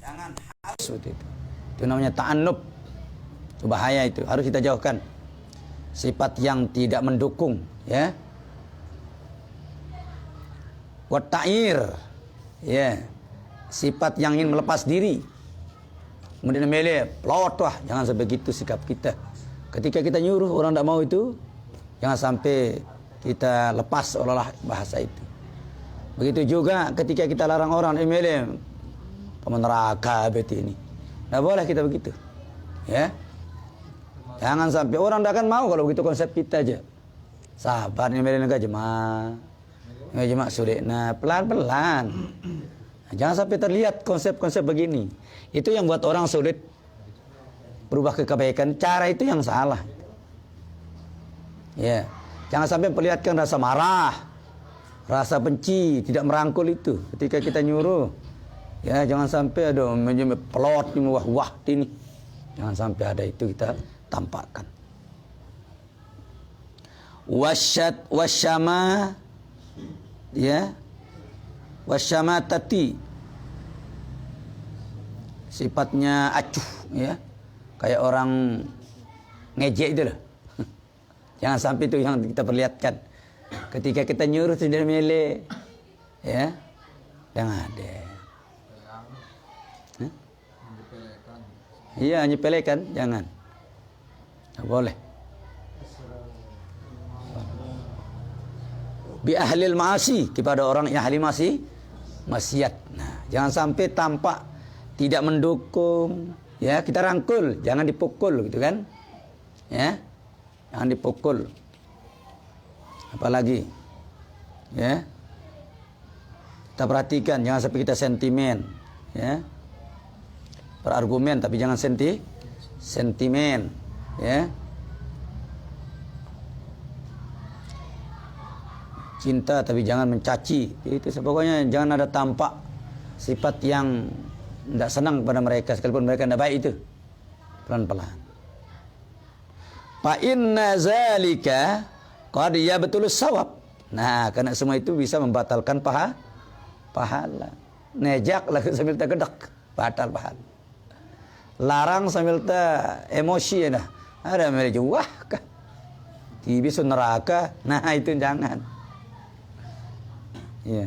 Jangan harus seperti itu. Itu namanya ta'annub. Itu bahaya itu, harus kita jauhkan. Sifat yang tidak mendukung, ya. Wa ta'ir, ya. Sifat yang ingin melepas diri. Kemudian mele, plot wah, jangan sampai gitu sikap kita. Ketika kita nyuruh orang tidak mau itu, jangan sampai kita lepas olah bahasa itu. Begitu juga ketika kita larang orang mele, paman neraka beti ini. Tidak boleh kita begitu, ya. Jangan sampai orang tidak akan mau kalau begitu konsep kita aja. Sabar nih mele negara jemaah, jemaah sulit. Nah pelan-pelan. Jangan sampai terlihat konsep-konsep begini. Itu yang buat orang sulit berubah ke kebaikan. Cara itu yang salah. Ya, jangan sampai perlihatkan rasa marah, rasa benci, tidak merangkul itu. Ketika kita nyuruh, ya jangan sampai ada pelot wah ini. Jangan sampai ada itu kita tampakkan. Wasyama, ya. Wasyamatati, sifatnya acuh, ya, kayak orang ngejek itu loh. Jangan sampai itu yang kita perlihatkan ketika kita nyuruh tidak milih, ya, jangan ada. Iya, nyepelekan, jangan. Tidak boleh. Bi ahlil ma'asi, kepada orang yang ahli maksiat. Nah, jangan sampai tampak tidak mendukung, ya, kita rangkul, jangan dipukul gitu kan. Ya. Jangan dipukul. Apalagi, ya. Kita perhatikan jangan sampai kita sentimen, ya. Berargumen tapi jangan sentimen, ya. Cinta tapi jangan mencaci. Itu pokoknya jangan ada tampak sifat yang tidak senang pada mereka sekalipun mereka tidak baik itu. Pelan-pelan. Fa inna zalika qad yabtulus sawab. Nah, karena semua itu bisa membatalkan pahala. Nejak lagi sambil tergedak, batal pahala. Larang sambil emosi dah. Ada mereka wah kah. Tibi neraka. Nah, itu jangan. Ya.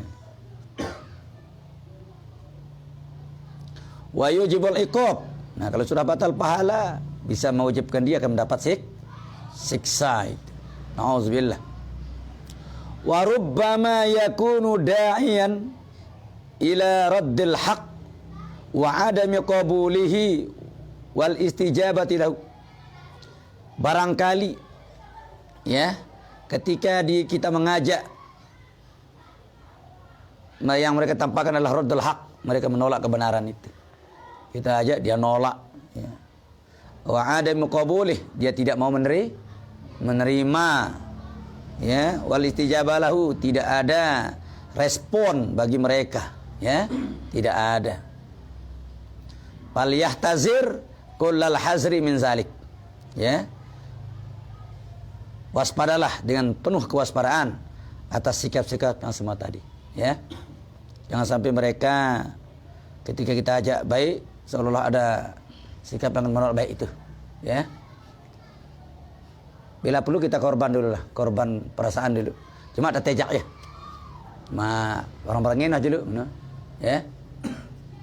Wa yujibul iqab. Nah, kalau sudah batal pahala bisa mewajibkan dia akan mendapat siksa itu. Nauzubillah. Wa rubbama yakunu da'iyan ila raddil haqq wa adami qabulihi wal istijabati lahu. Barangkali, ya, ketika kita mengajak, yang mereka tampakkan adalah raddul haq, mereka menolak kebenaran itu. Kita ajak dia nolak, ya. Wa adam qabulih, dia tidak mau menerima, ya, wal istijabah lahu, tidak ada respon bagi mereka, ya, tidak ada. Fal yahtazir kullal hazri min zalik, ya. Waspadalah dengan penuh kewaspadaan atas sikap-sikap yang semua tadi, ya. Jangan sampai mereka ketika kita ajak baik seolah-olah ada sikap yang menolak baik itu, ya. Bila perlu kita korban dulu lah, korban perasaan dulu. Cuma ada tejak ya. Orang-orang ini dulu, no? Ya.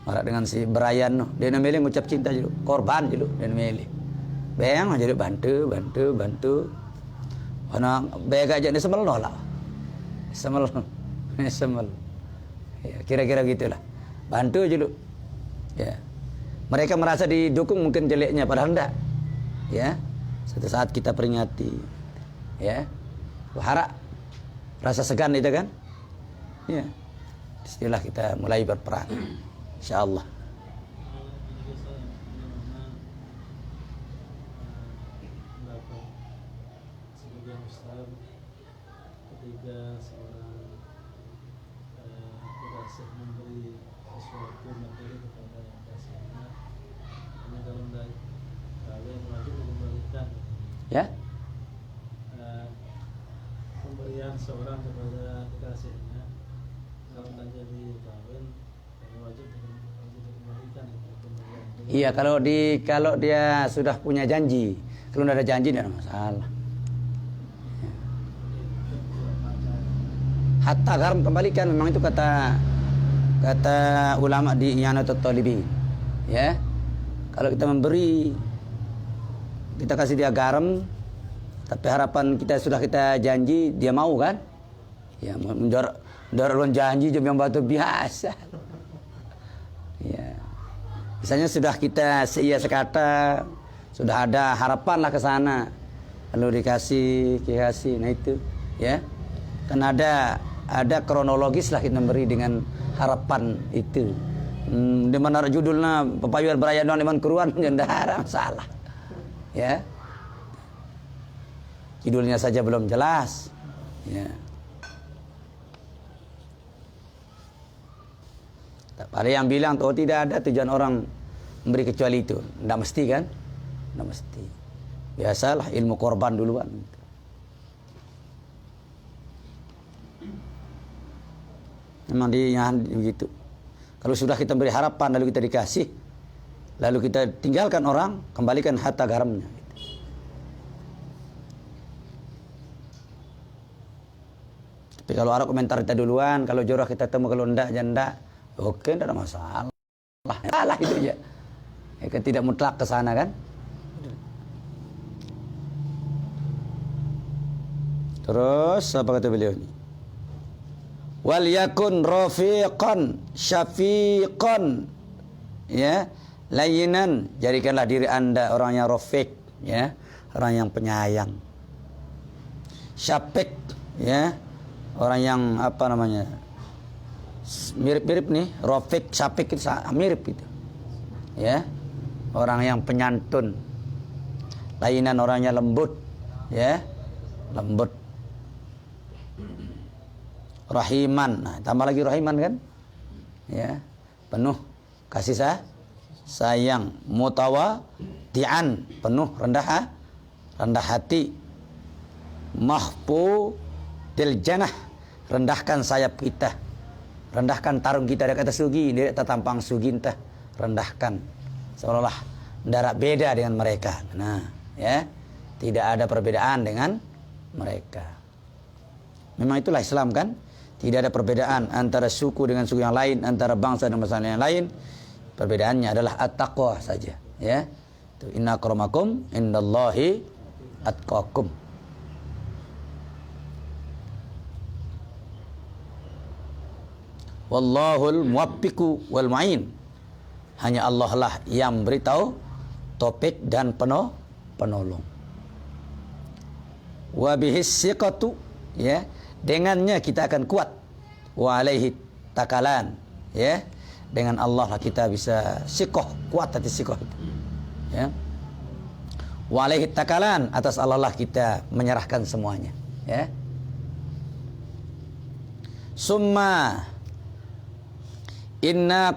Marah dengan si Brian, no. Dia namanya ngucap cinta dulu, korban dulu dia namanya. Bang aja dulu bantu. Karena bega aja dia semel nolak. Semel. Ya, kira-kira gitulah. Bantu aja lu. Ya. Mereka merasa didukung mungkin jeleknya padahal enggak. Ya. Suatu saat kita peringati. Ya. Harap rasa segan itu kan? Ya. Istilah kita mulai berperang. Insyaallah. Ketika seorang kekasih memberi sesuatu materi kepada yang kasihnya, hanya kalau tidak kalian wajib memberikan, Ya. Pemberian seorang kepada kekasihnya kalau tak jadi kawin, hanya wajib mengerikan itu pemberian. Iya, kalau dia sudah punya janji. Kalau tidak ada janji tidak ada masalah. Hatta garam kembalikan, memang itu kata ulama di I'anatul Talibin. Ya. Kalau kita memberi, kita kasih dia garam, tapi harapan kita janji dia mau kan? Ya, mendarat janji jam yang batu biasa. Ya. Misalnya sudah kita seia sekata, sudah ada harapan lah ke sana. Lalu dikasih. Nah itu, ya. Kan ada kronologis lah kita memberi dengan harapan itu. Di mana judulnya pepayuan beraya non iman keruan jendara salah. Ya. Judulnya saja belum jelas. Ya. Ada yang bilang, oh tidak ada tujuan orang memberi kecuali itu. Tidak mesti kan? Tidak mesti. Biasalah ilmu korban duluan. Memang dia begitu. Kalau sudah kita beri harapan, lalu kita dikasih, lalu kita tinggalkan orang, kembalikan harta garamnya. Tapi kalau ada komentar kita duluan, kalau jorah kita temu, kalau enggak, janda. Oke, tidak ada masalah. Salah itu aja. Ya kan tidak mutlak ke sana kan? Terus apa kata beliau ini? Wal yakun rafiqan syafiqan, ya, layinan, jadikanlah diri Anda orang yang rafiq, ya, orang yang penyayang. Syafiq, ya, orang yang apa namanya? Mirip-mirip nih, Rafiq, Syafiq itu mirip gitu. Ya. Orang yang penyantun. Lainan orangnya lembut, ya. Lembut. Rahiman. Nah, tambah lagi rahiman kan? Ya. Penuh kasih sayang, mutawadi'an, penuh rendah hati. Mahfudil janah, rendahkan sayap kita. Rendahkan tarung kita, ada kata sugi, dia tampang sugi entah, rendahkan. Seolah-olah darat beda dengan mereka. Nah, ya. Tidak ada perbedaan dengan mereka. Memang itulah Islam kan? Tidak ada perbedaan antara suku dengan suku yang lain, antara bangsa dan bangsa yang lain. Perbedaannya adalah at-taqwa saja, ya. Inna akramakum indallahi atqakum. Wallahul muwaffiqu wal mu'in. Hanya Allah lah yang beritahu topik dan penolong. Wa bihis siqatu, ya, dengannya kita akan kuat. Wa alaihi takalan, ya, dengan Allah lah kita bisa siqah, kuat hati siqah itu, ya. Wa alaihi takalan, atas Allah lah kita menyerahkan semuanya, ya. Summa inna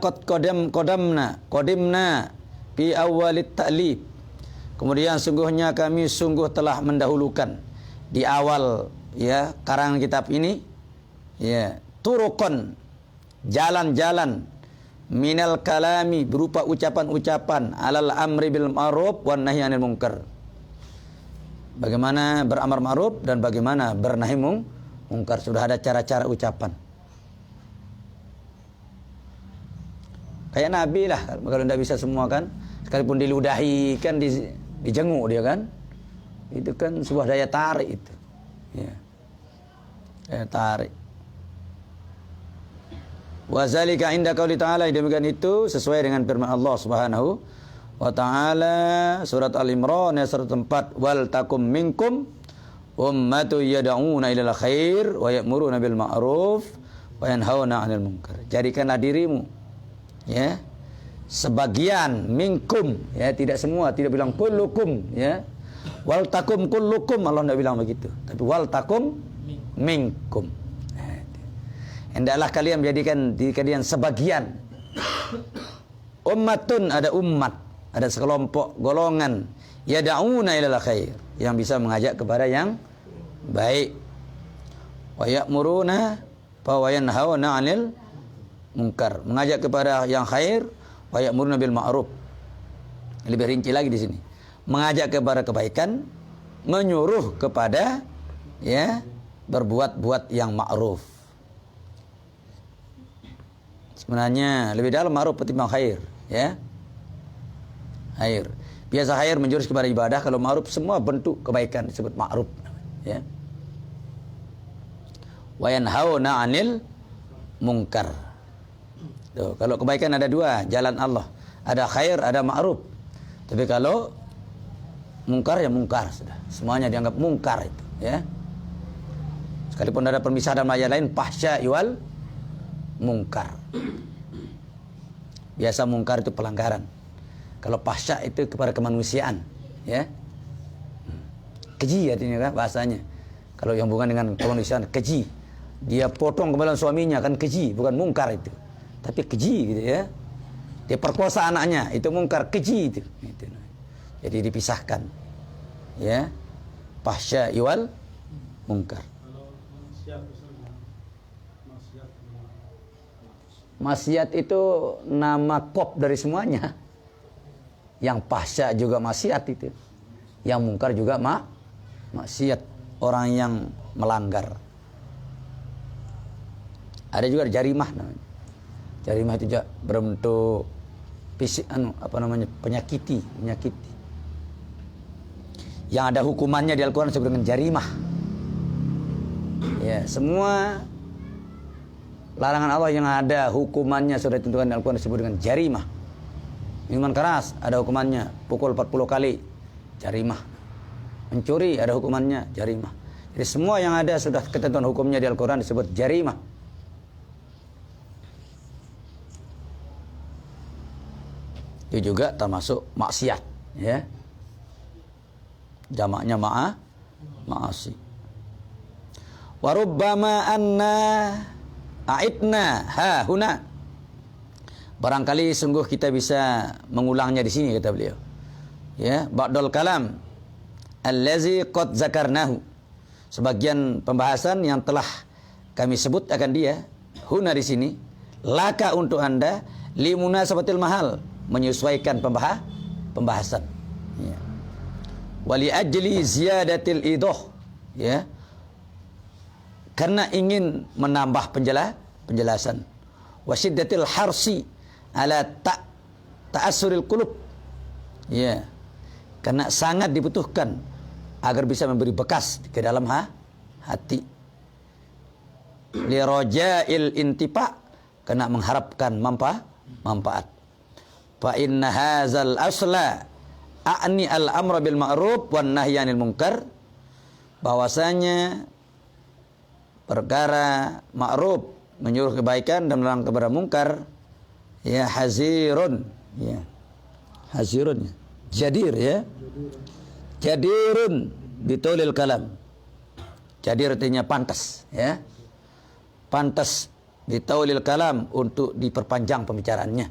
qadimna fi awwalit ta'lib. Kemudian sungguhnya kami telah mendahulukan di awal, ya, karangan kitab ini, ya, turuqan, jalan-jalan, minal kalami, berupa ucapan-ucapan, alal amri bil ma'ruf wan nahyi 'anil munkar. Bagaimana beramar ma'ruf dan bagaimana bernahi munkar, sudah ada cara-cara ucapan. Kayak Nabi lah, kalau tidak bisa semua kan, sekalipun diludahi kan dijenguk dia kan, itu kan sebuah daya tarik itu, ya, daya tarik. Wazalika inda qauli ta'ala, demikian itu sesuai dengan firman Allah Subhanahu wa ta'ala surat Al-Imran ayat 104, wal takum minkum ummatu yad'una ilal khair wa ya'muruna bil ma'ruf wa yanhauna 'anil munkar. Jadikanlah dirimu, ya, sebagian minkum, ya, tidak semua, tidak bilang kullukum, ya. Wal takum kullukum, Allah tidak bilang begitu, tapi wal takum minkum. Hendaklah kalian menjadikan diri kalian sebagian. Ummatun, ada umat, ada sekelompok golongan, yad'una ilal khair, yang bisa mengajak kepada yang baik. Wa ya'muruna wa yanhauna 'anil munkar, mengajak kepada yang khair, wa ya'muruna bil ma'ruf. Lebih rinci lagi di sini. Mengajak kepada kebaikan, menyuruh kepada ya berbuat-buat yang ma'ruf. Sebenarnya lebih dalam ma'ruf ketimbang khair, ya. Khair. Biasa khair menjurus kepada ibadah, kalau ma'ruf semua bentuk kebaikan disebut ma'ruf, ya. Wa yanhauna 'anil munkar. Tuh, kalau kebaikan ada dua, jalan Allah. Ada khair, ada ma'ruf. Tapi kalau mungkar ya mungkar sudah. Semuanya dianggap mungkar itu, ya. Sekalipun ada permisahan dalam ayat lain, fahsya wal mungkar. Biasa mungkar itu pelanggaran. Kalau fahsya itu kepada kemanusiaan, ya. Keji artinya kan bahasanya. Kalau yang hubungan dengan kemanusiaan, keji. Dia potong kepala suaminya kan keji, bukan mungkar itu. Tapi keji gitu, ya. Dia perkosa anaknya, itu mungkar, keji itu. Gitu. Jadi dipisahkan. Ya. Fahsya wal mungkar. Maksiat itu nama kop dari semuanya. Yang fahsya juga maksiat itu. Yang mungkar juga maksiat. Orang yang melanggar. Ada juga jarimah namanya. Jarimah itu juga berbentuk fisik, penyakiti. Yang ada hukumannya di Al-Quran disebut dengan jarimah. Ya, semua larangan Allah yang ada hukumannya sudah ditentukan di Al-Quran disebut dengan jarimah. Minuman keras ada hukumannya, pukul 40 kali, jarimah. Mencuri ada hukumannya, jarimah. Jadi semua yang ada sudah ketentuan hukumnya di Al-Quran disebut jarimah. Itu juga termasuk maksiat, ya. Jamaknya ma'asi. Wa rubbama anna a'idna ha huna. Barangkali sungguh kita bisa mengulangnya di sini kata beliau. Ya, ba'dal kalam allazi qad zakarnahu. Sebagian pembahasan yang telah kami sebut akan dia huna di sini laka untuk Anda limunasabatil mahal, menyesuaikan pembahasan. Ya. Wali ajli ziyadatil idoh, ya. Karena ingin menambah penjelasan. Wasiddatil harsi ala ta'assuril qulub. Ya. Karena sangat dibutuhkan agar bisa memberi bekas ke dalam hati. Li raja'il intifa, karena mengharapkan manfaat. Fa inna hadzal asla a'ni al-amra bil ma'ruf wan nahyi 'anil munkar. Bahwasanya perkara ma'ruf menyuruh kebaikan dan melarang kepada mungkar, ya hazirun, ya. Hazirun, jadir, ya. Jadirun bitulil kalam. Jadir artinya pantas, ya. Pantas bitulil kalam, untuk diperpanjang pembicaraannya.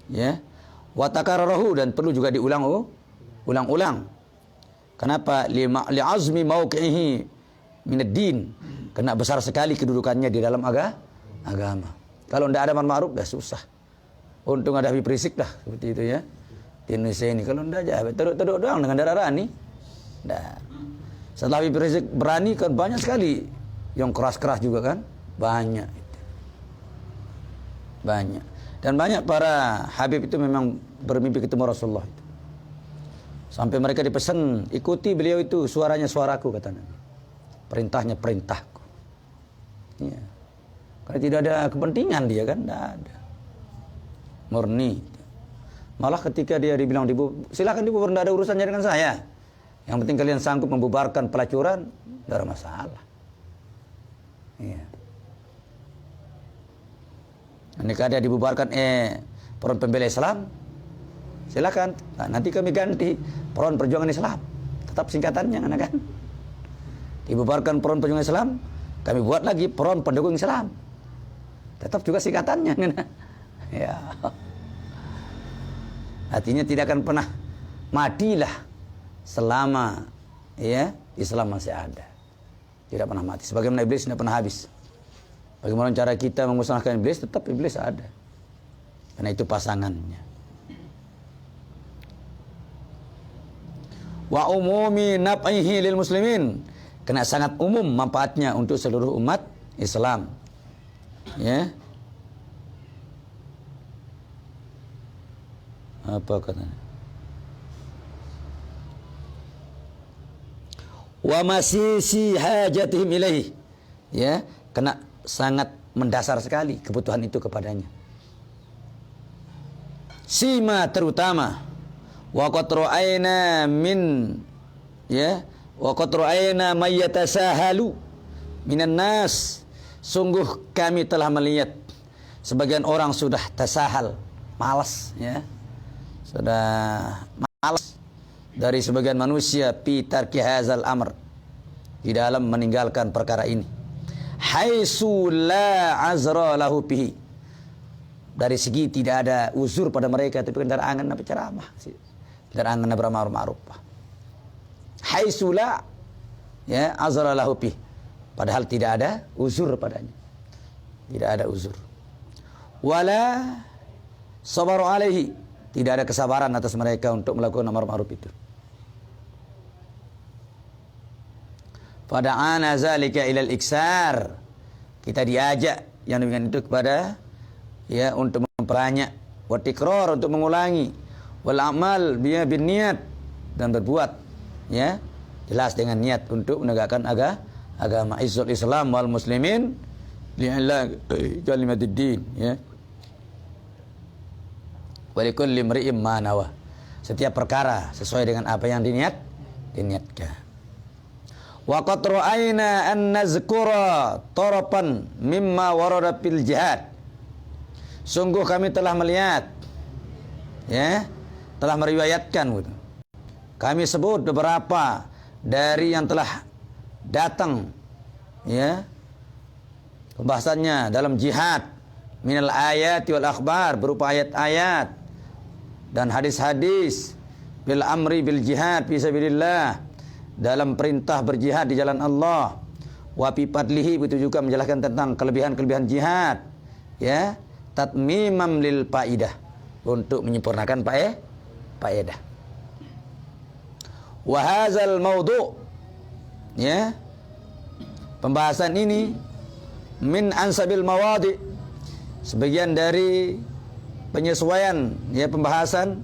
Ya. Wa takarrarahu, dan perlu juga ulang-ulang. Kenapa? Li'azmi mauqi'ihi minad din. Karena besar sekali kedudukannya di dalam agama. Kalau tidak ada amar ma'ruf dah susah. Untung ada Habib Rizik dah seperti itu, ya. Di Indonesia ini kalau tidak aja teruk doang dengan darah Rani. Dah. Setelah Habib Rizik berani kan banyak sekali yang keras-keras juga kan? Banyak. Banyak. Dan banyak para Habib itu memang bermimpi ketemu Rasulullah itu. Sampai mereka dipesan, ikuti beliau itu, suaranya suaraku, kata Nabi. Perintahnya perintahku. Ya. Karena tidak ada kepentingan dia kan, tidak ada. Murni. Malah ketika dia dibilang silakan dibubar, tidak ada urusannya dengan saya. Yang penting kalian sanggup membubarkan pelacuran, tidak ada masalah. Iya. Jika dia dibubarkan Front Pembela Islam, silakan. Nah, nanti kami ganti Front Perjuangan Islam. Tetap singkatannya kan. Dibubarkan Front Perjuangan Islam, kami buat lagi Front Pendukung Islam. Tetap juga singkatannya kan. Ya. Artinya tidak akan pernah matilah selama Islam masih ada. Tidak pernah mati. Sebagaimana iblis tidak pernah habis. Bagaimana cara kita memusnahkan iblis? Tetap iblis ada. Karena itu pasangannya. Wa umumi naf'ihi lil muslimin. Karena sangat umum manfaatnya untuk seluruh umat Islam. Ya. Apa katanya? Wa masisi hajatihim ilaihi. Ya, karena sangat mendasar sekali kebutuhan itu kepadanya. Sima terutama wa qad ra'ayna min ya wa qad ra'ayna may yatasahalu minan nas. Sungguh kami telah melihat sebagian orang sudah tasahal, malas ya. Sudah malas dari sebagian manusia fi tarki hadzal amr, di dalam meninggalkan perkara ini. Haitsu la azra lahu bihi, dari segi tidak ada uzur pada mereka, tapi kan angan apa ceramah sih, angan beramar ma'ruf. Haitsu la ya azra lahu bihi, padahal tidak ada uzur padanya, tidak ada uzur. Wala sabaru alaihi, tidak ada kesabaran atas mereka untuk melakukan amar ma'ruf itu. Fada'ana zalika ilal iksar, kita diajak yang demikian itu kepada ya untuk memperbanyak, wa tikror, untuk mengulangi, wal amal biya bin niat, dan berbuat ya jelas dengan niat untuk menegakkan agama Izzul Islam wal muslimin li'ila kalimatid din ya. Wa likulli imri'in ma nawa, setiap perkara sesuai dengan apa yang diniatkan. Wa qad ra'ayna an nazkura tarapan mimma warada fil jihad. Sungguh kami telah melihat ya, telah meriwayatkan gitu. Kami sebut beberapa dari yang telah datang ya pembahasannya dalam jihad minal ayati wal akhbar, berupa ayat-ayat dan hadis-hadis, bil amri bil jihad fi sabilillah, dalam perintah berjihad di jalan Allah, wa fi fadlihi, itu juga menjelaskan tentang kelebihan-kelebihan jihad ya, tatmimam lil faidah, untuk menyempurnakan faedah. Wa hadzal maudhu ya, pembahasan ini min ansabil mawadi, sebagian dari penyesuaian ya pembahasan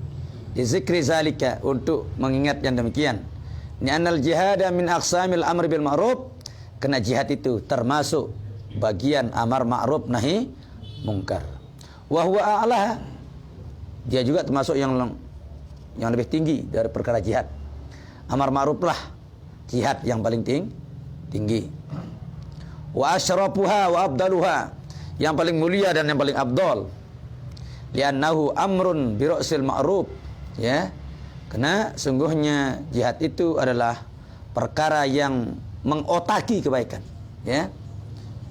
di zikri zalika, untuk mengingat yang demikian. Ni'anal jihada min aqsamil amri bil ma'ruf, karena jihad itu termasuk bagian amar ma'ruf nahi mungkar. Wa huwa a'laha, dia juga termasuk yang lebih tinggi dari perkara jihad. Amar ma'ruf lah jihad yang paling tinggi. Wa asyrafuha wa abdaluha, yang paling mulia dan yang paling abdal. Li'annahu amrun bi ra'sil ma'ruf ya. Karena sungguhnya jihad itu adalah perkara yang mengotaki kebaikan ya,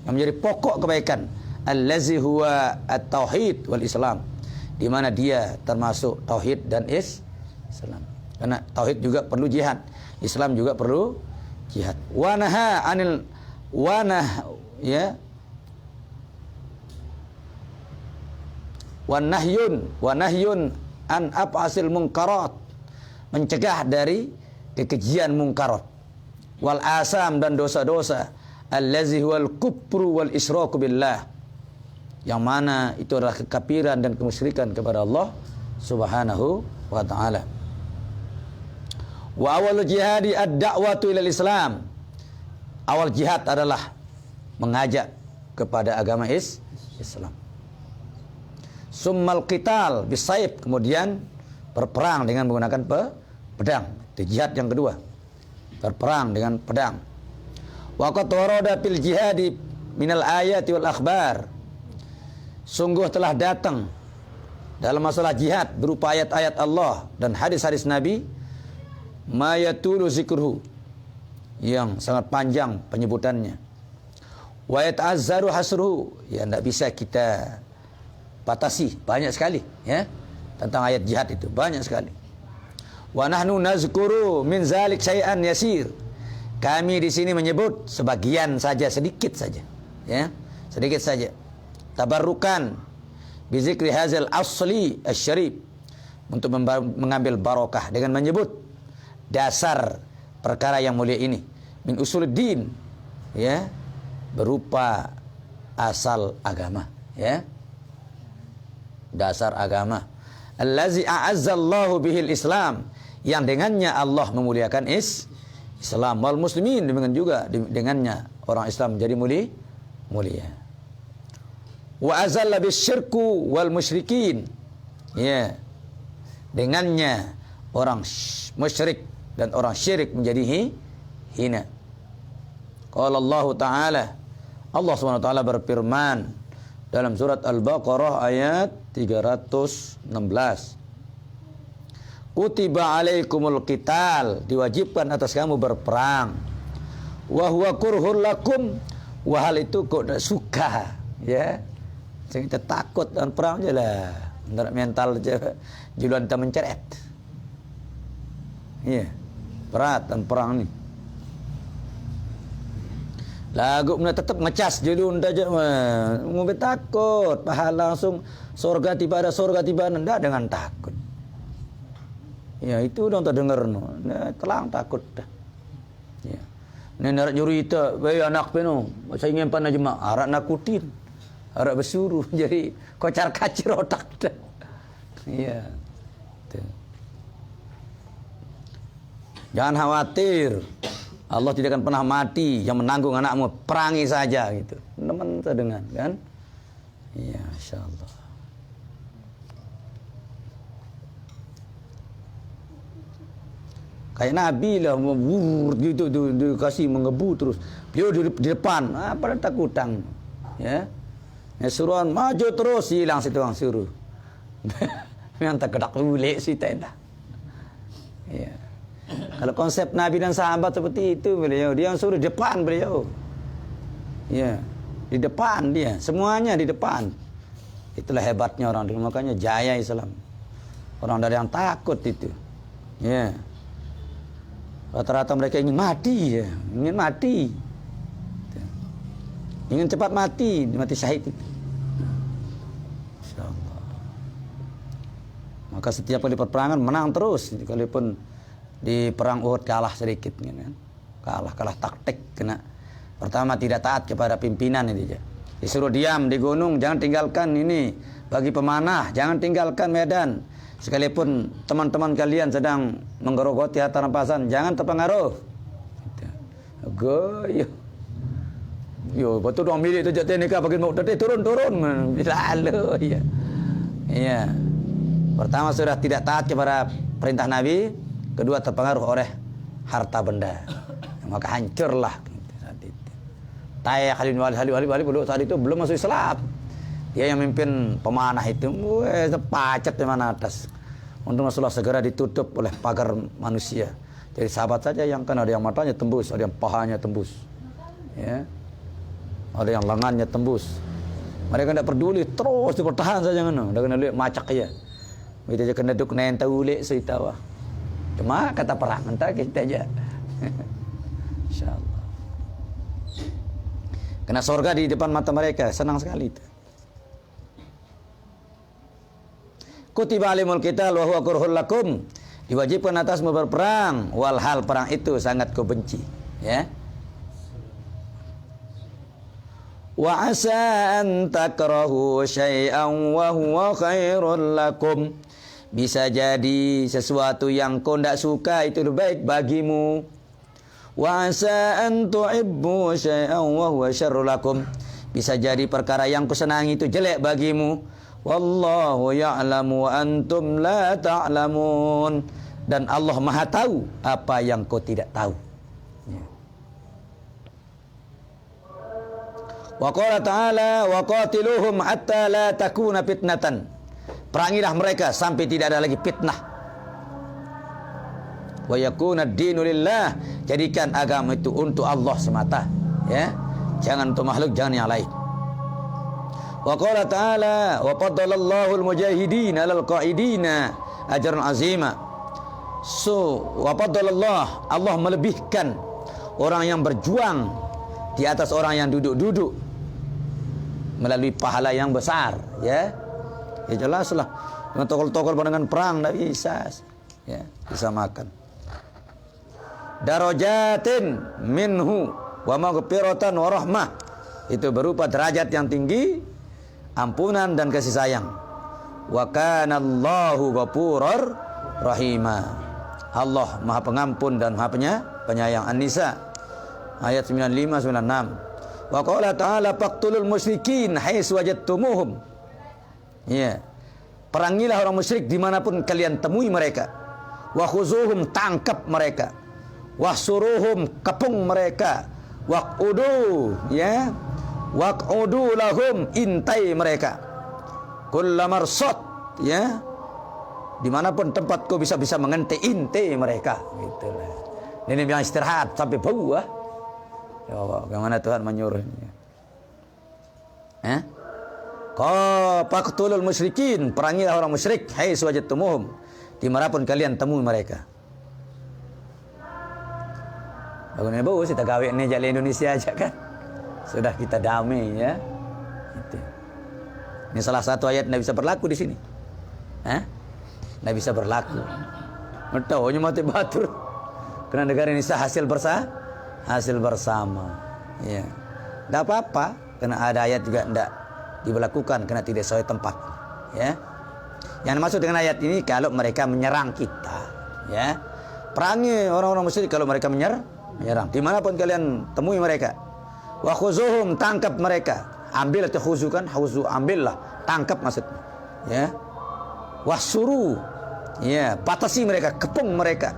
yang menjadi pokok kebaikan. Allazi huwa at-tauhid wal islam, di mana dia termasuk tauhid dan Islam. Karena tauhid juga perlu jihad, Islam juga perlu jihad. Wa naha anil ya, wa nahyun an afasil munkarat, mencegah dari kekejian mungkarat, wal asam, dan dosa-dosa, allazi huwal kufru wal isyraku billah, yang mana itu adalah kekafiran dan kemusyrikan kepada Allah Subhanahu wa taala. Wa awal jihadi ad-da'watu ilal Islam, awal jihad adalah mengajak kepada agama Islam. Summal qital bisayf, kemudian berperang dengan menggunakan pedang. Itu jihad yang kedua, berperang dengan pedang. Wa qad warada fil jihadi minal ayati wal akhbar, sungguh telah datang dalam masalah jihad berupa ayat-ayat Allah dan hadis-hadis Nabi, ma yatulu zikruhu, yang sangat panjang penyebutannya. Wa yata'azzaru hasruhu, ya tidak bisa kita batasi, banyak sekali ya tentang ayat jihad itu, banyak sekali. Wa nahnu nazkuru min zalik syai'an yasir, kami di sini menyebut sebagian saja, sedikit saja ya, sedikit saja. Tabarrukan bizikri hazal asli asy-syarif, untuk mengambil barokah dengan menyebut dasar perkara yang mulia ini, min usuluddin, ya, berupa asal agama, ya, dasar agama. Allazi a'azzallahu bihil Islam, yang dengannya Allah memuliakan Islam, wal muslimin, demikian juga dengannya orang Islam menjadi mulia. Wa azalla bisyirku wal musyrikin, ya, dengannya orang musyrik dan orang syirik menjadi hina. Qala Allah Ta'ala, Allah SWT berfirman dalam surat Al-Baqarah ayat 316. Kutiba alaikumul qital, diwajibkan atas kamu berperang. Wa huwa kurhul lakum, wa hal itu kok tidak suka, ya. Kita takut dan perang aja lah. Mental aja juluan kita menceret. Iya. Berat dan perang ni. Lagu mana tetap ngecas julun aja, ngombe takut, pahala langsung surga tiba ada surga tiba anda dengan takut. Ya itu dong tak dengar no. Nah, telang takut dah. Ya. Nenek nyuri itu, bayi anak peno, saya ingin pan aja mak, arak nakutin, arak bersuruh, jadi kocar kacir otak dah. Iya. Jangan khawatir, Allah tidak akan pernah mati, yang menanggung anakmu, perangi saja gitu. Teman terdengar kan? Iya, insyaallah. Kayak Nabi lah, gitu, dikasih mengebu terus. Beliau di depan, pada takutang, ya. Suruhan maju terus, hilang situ orang suruh. Memang tak kedak ulik si tenda. Ya. Kalau konsep Nabi dan sahabat seperti itu beliau, dia suruh di depan beliau. Ya, di depan dia, semuanya di depan. Itulah hebatnya orang dulu, makanya jaya Islam. Orang dari yang takut itu. Ya. Rata-rata mereka ingin mati, ya. Ingin mati. Ingin cepat mati syahid itu. Insyaallah. Maka setiap kali perperangan menang terus, sekalipun di perang Uhud kalah sedikit, kan? Kalah taktik, kena. Pertama tidak taat kepada pimpinan itu. Disuruh diam di gunung, jangan tinggalkan ini. Bagi pemanah, jangan tinggalkan medan. Sekalipun teman-teman kalian sedang menggerogoti harta rampasan, jangan terpengaruh. Goyo. Yo, betul dong milik tu jatuh nikah bagi mau tadi turun. Lalu ya. Iya. Pertama sudah tidak taat kepada perintah Nabi, kedua terpengaruh oleh harta benda. Maka hancurlah. Taya Khalid Walid saat itu belum masuk Islam. Dia yang memimpin pemanah itu, pacet di mana atas. Untung Rasulullah segera ditutup oleh pagar manusia. Jadi sahabat saja yang kan, ada yang matanya tembus, ada yang pahanya tembus, ya, ada yang lengannya tembus. Mereka tidak peduli, terus dipertahan saja kan. Dah kena lihat macak aja. Kita aja kena duk nenta ulik seitawa. Cuma kata perang entah kita aja. Insyaallah. Kena surga di depan mata mereka, senang sekali itu. Kutiba alimul qital wa huwa kurhul lakum, diwajibkan atasmu berperang, walhal perang itu sangat kau benci, ya. Wa asa an takrahu syai'an wa huwa khairul lakum, bisa jadi sesuatu yang kau tidak suka itu lebih baik bagimu. Wa asa an tuhibbu syai'an wa huwa syarrul lakum, bisa jadi perkara yang kau senangi itu jelek bagimu. Wallahu ya'lamu wa antum la ta'lamun, dan Allah Maha tahu apa yang kau tidak tahu. Wa qala ta'ala wa qatiluhum hatta la takuna fitnatan, perangilah mereka sampai tidak ada lagi fitnah. Wa yakuna ad-dinu lillah, jadikan agama itu untuk Allah semata, ya, jangan untuk makhluk, jangan yang lain. Wa qala ta'ala wa faddalallahu al-mujahidin 'alal qa'idina ajran 'azima. So, wa faddalallah, Allah melebihkan orang yang berjuang di atas orang yang duduk-duduk. melalui pahala yang besar, ya. Ya jelaslah. Dengan tokol-tokol dengan perang tidak bisa, ya, disamakan. Darajatin minhu wa maghfiratan wa rahmah. Itu berupa derajat yang tinggi, ampunan dan kasih sayang. Wa kana Allahu ghafurur rahima. Allah Maha Pengampun dan Maha Penyayang. An-Nisa ayat 95 96. Wa qala ta'ala faqtulul musyrikin haitsu wajadtumuhum. Ya. Perangilah orang musyrik dimanapun kalian temui mereka. Wa khuzuhum, tangkap mereka. Wahsuruhum, kepung mereka. Waqudu, ya. Waqudu lahum, intai mereka. Kullamarsad, ya. Dimanapun tempat kau bisa mengentai, intai mereka. Itulah. Ini bilang istirahat sampai bau. Ya Allah, bagaimana Tuhan menyuruhnya? Faqtulul musyrikin, perangilah orang musyrik haitsu wajadtumuhum, dimanapun kalian temui mereka. Bagaimana bau kita gawe ni jalan Indonesia aja kan? Sudah kita damai, ya. Itu. Ini salah satu ayat tidak bisa berlaku di sini. Tidak bisa berlaku. Tahu mati batur. Karena negara ini hasil bersama. Ya. Tidak apa-apa. Karena ada ayat juga tidak diberlakukan karena tidak sesuai tempat. Ya. Yang dimaksud dengan ayat ini kalau mereka menyerang kita, ya. Perangi orang-orang musyrik kalau mereka menyerang. Dimanapun kalian temui mereka. Wa khuzuhum, tangkap mereka. Ambil atau khuzu kan? Khuzu, ambillah, tangkap maksudnya. Ya. Wasuru, ya, batasi mereka, kepung mereka.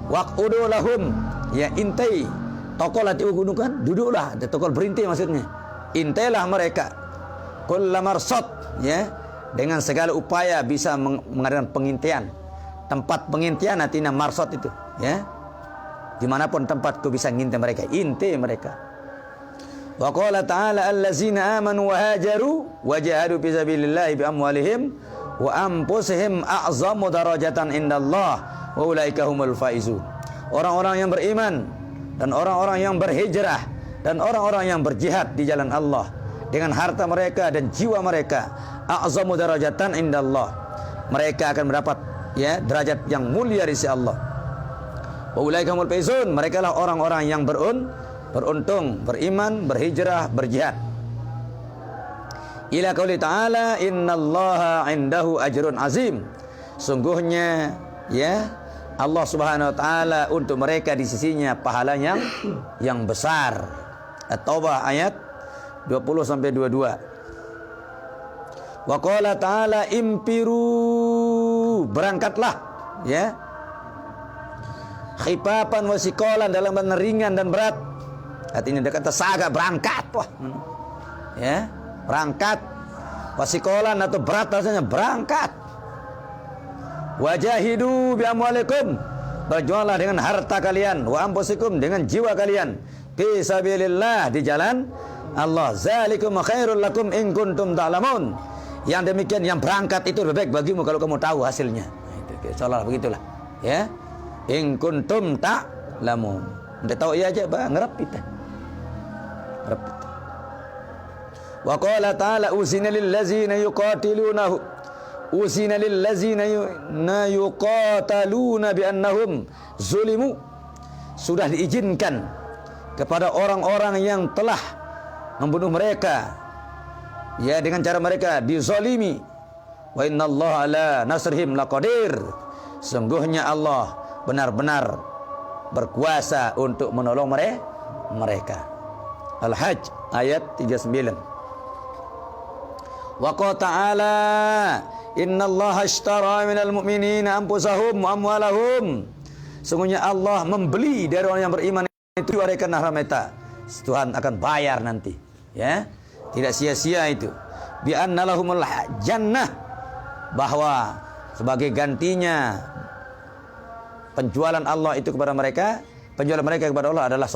Waqudu lahum, ya, intai. Tokol hati gunung kan? Duduklah, tokol berintai maksudnya. Intailah mereka. Kullamarsad, ya, dengan segala upaya bisa mengadakan pengintaian. Tempat pengintaian artinya marsad itu, ya. Dimanapun tempat kau bisa ngintai mereka, intai mereka. Wa qala ta'ala allazina amanu wa hajaru wa jahadu fi sabilillahi bi amwalihim wa anfusihim a'zamu darajatan indallah wa ulaika humul faizun. Orang-orang yang beriman dan orang-orang yang berhijrah dan orang-orang yang berjihad di jalan Allah dengan harta mereka dan jiwa mereka, a'zamu darajatan indallah. Mereka akan mendapat, ya, derajat yang mulia di sisi Allah. Wa ulaika humul faizun, mereka lah orang-orang yang beruntung, beriman, berhijrah, berjihad. Ila qauli ta'ala innallaha 'indahu ajrun azim. Sungguhnya, ya, Allah Subhanahu wa taala untuk mereka di sisinya pahala yang besar. At-Taubah ayat 20 sampai 22. Wa qala ta'ala impiru, berangkatlah, ya. Khipapan wasikolan, dalam benar ringan dan berat. Artinya dia kata saga, berangkat, wah. Ya, berangkat. Wasikolan atau berat rasanya, berangkat. Wajahidu bi amwalikum, berjuanglah dengan harta kalian, wa anfusikum, dengan jiwa kalian, fi sabilillah, di jalan Allah. Zalikum khairul lakum in kuntum ta'lamun. Yang demikian, yang berangkat itu lebih baik bagimu kalau kamu tahu hasilnya. Itu seolah begitulah, ya. In kuntum ta'lamun. Tidak tahu iya aja, bah, ngerap kita. Ngerap kita. Wa qala ta'ala uzina lil ladzina yuqatilunahu. Uzina lil ladzina yuqataluna bi annahum zulimu. Sudah diizinkan kepada orang-orang yang telah membunuh mereka, ya, dengan cara mereka dizalimi. Wa innallaha ala nasrihim laqadir. Sungguhnya Allah benar-benar berkuasa untuk menolong mereka. Al-Hajj ayat 39. Wa qala ta'ala innallaha ashtara minal mu'minina anfusahum wa amwalahum. Sungguhnya Allah membeli dari orang yang beriman itu mereka nahrameta. Tuhan akan bayar nanti, ya. Tidak sia-sia itu. Bi anna lahumul jannah, bahwa sebagai gantinya penjualan Allah itu kepada mereka, penjualan mereka kepada Allah adalah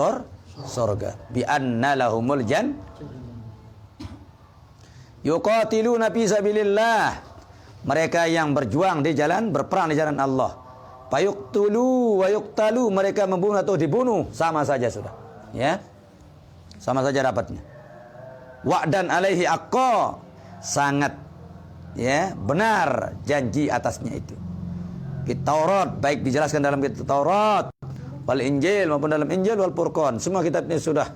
surga. Bi anna lahumul yuqatiluna fi sabilillah, mereka yang berjuang di jalan, berperang di jalan Allah. Fayuqtulu wa yuqtalu, mereka membunuh atau dibunuh, sama saja sudah, ya. Sama saja dapatnya. wa'dan alaihi aqqa, sangat ya benar janji atasnya itu. Kitab Taurat, baik dijelaskan dalam kitab Taurat, wal Injil maupun dalam Injil wal Furqan, semua kitabnya sudah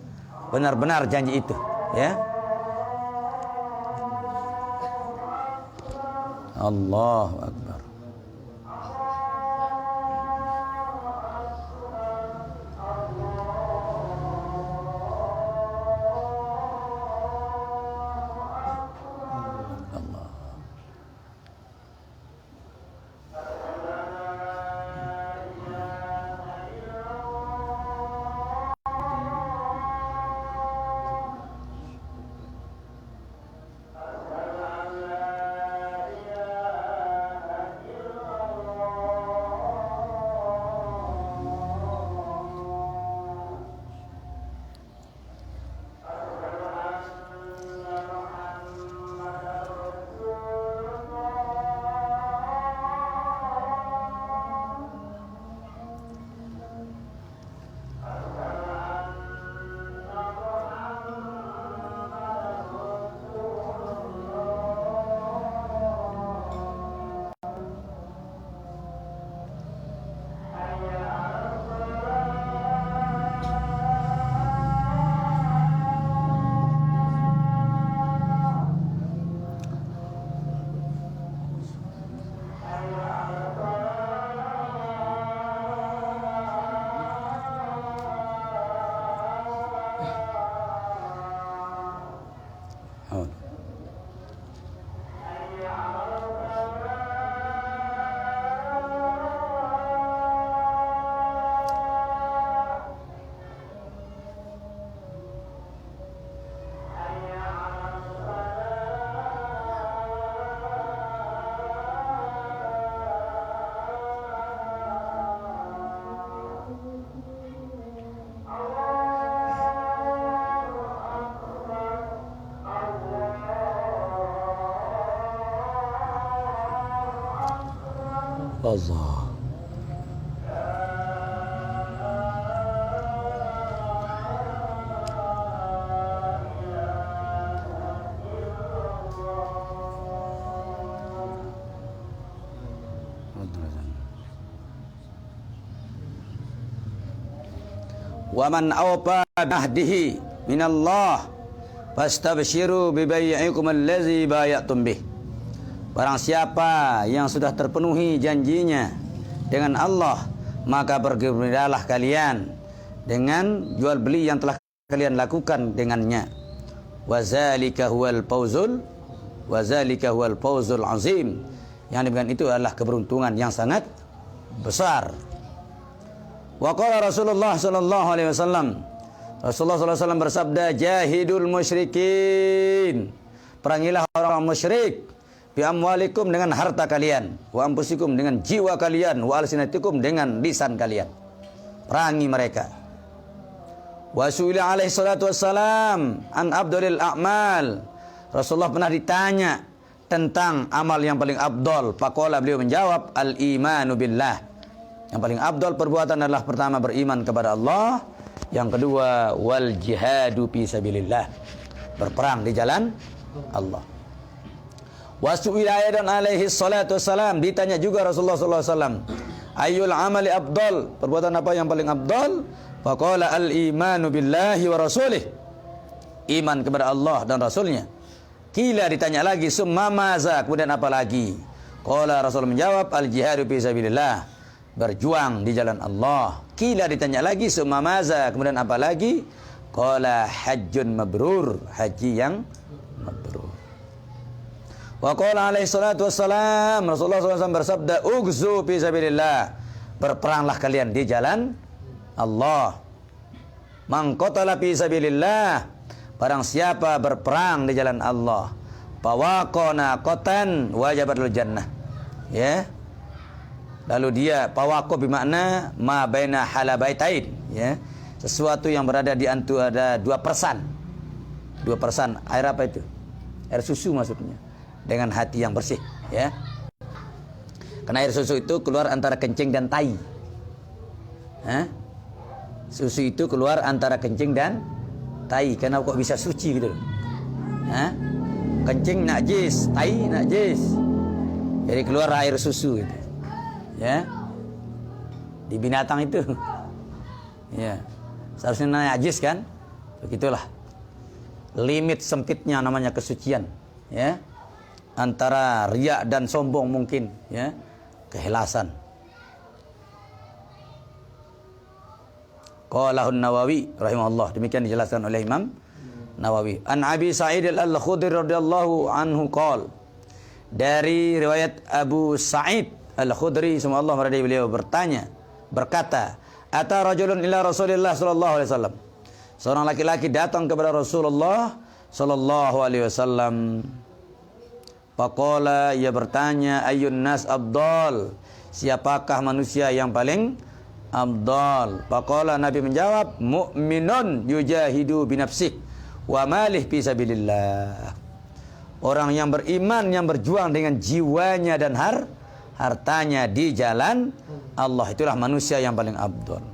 benar-benar janji itu, ya. Allahu Akbar. Allah. Wa man awfa bihdihi minallah fastabshiru bibai'ikum allazi bay'atum bih. Barang siapa yang sudah terpenuhi janjinya dengan Allah, maka bergembiralah kalian dengan jual beli yang telah kalian lakukan dengannya. Wazalika huwal fawzul azim. Yang demikian itu adalah keberuntungan yang sangat besar. Wa qala Rasulullah sallallahu alaihi wasallam, Rasulullah sallallahu alaihi wasallam bersabda, jahidul musyrikin, perangilah orang musyrik, bi amwalikum dengan harta kalian, wa anfusikum dengan jiwa kalian, wa alsinatikum dengan lisan kalian. Perangi mereka. Wa su'ila alaihi salatu wassalam an abdalil a'mal. Rasulullah pernah ditanya tentang amal yang paling abdal. Faqala, beliau menjawab, al-imanu billah. Yang paling abdal perbuatan adalah pertama beriman kepada Allah, yang kedua wal jihadu fi sabilillah, berperang di jalan Allah. Wasu'ila aidan alaihi salatu wassalam, ditanya juga Rasulullah sallallahu alaihi wasallam, ayyul amali afdal, perbuatan apa yang paling afdal? Faqala al imanu billahi wa rasulih, iman kepada Allah dan Rasulnya. Kila, ditanya lagi, summa maza, kemudian apa lagi? Qala, Rasul menjawab, al jihadu fi sabilillah, berjuang di jalan Allah. Kila, ditanya lagi, summa maza, kemudian apa lagi? Qala hajjun mabrur, haji yang mabrur. Wa qala alaihi salatu wassalam, Rasulullah SAW bersabda, ugzu fi sabilillah, berperanglah kalian di jalan Allah. Man qatala fi sabilillah, barang siapa berperang di jalan Allah, fawaqana qatan wajabatul jannah, ya. Lalu dia pawaqo bermakna ma baina halabaitain, ya. Sesuatu yang berada di antara dua persan. Dua persan, air apa itu? Air susu maksudnya. Dengan hati yang bersih, ya. Karena air susu itu keluar antara kencing dan tai. Hah? Susu itu keluar antara kencing dan tai. Kenapa kok bisa suci gitu? Ha? Kencing najis, tai najis. Jadi keluar air susu gitu. Ya. Di binatang itu. Ya. Seharusnya najis kan? Begitulah. Limit sempitnya namanya kesucian, ya. Antara riya dan sombong mungkin, ya. Keikhlasan. Qalahun Nawawi rahimahullah, demikian dijelaskan oleh Imam Nawawi. An Abi Sa'id Al-Khudri radhiyallahu anhu qol. Dari riwayat Abu Sa'id Al-Khudri semoga Allah meridai beliau berkata, ata rajulun ila Rasulillah sallallahu alaihi wasallam. Seorang laki-laki datang kepada Rasulullah sallallahu alaihi wasallam. Faqala, ia bertanya, ayyun nas afdal? Siapakah manusia yang paling afdal? Faqala, Nabi menjawab, mu'minun yujahidu binafsih wa malih fi sabilillah. Orang yang beriman yang berjuang dengan jiwanya dan hartanya di jalan Allah, itulah manusia yang paling afdal.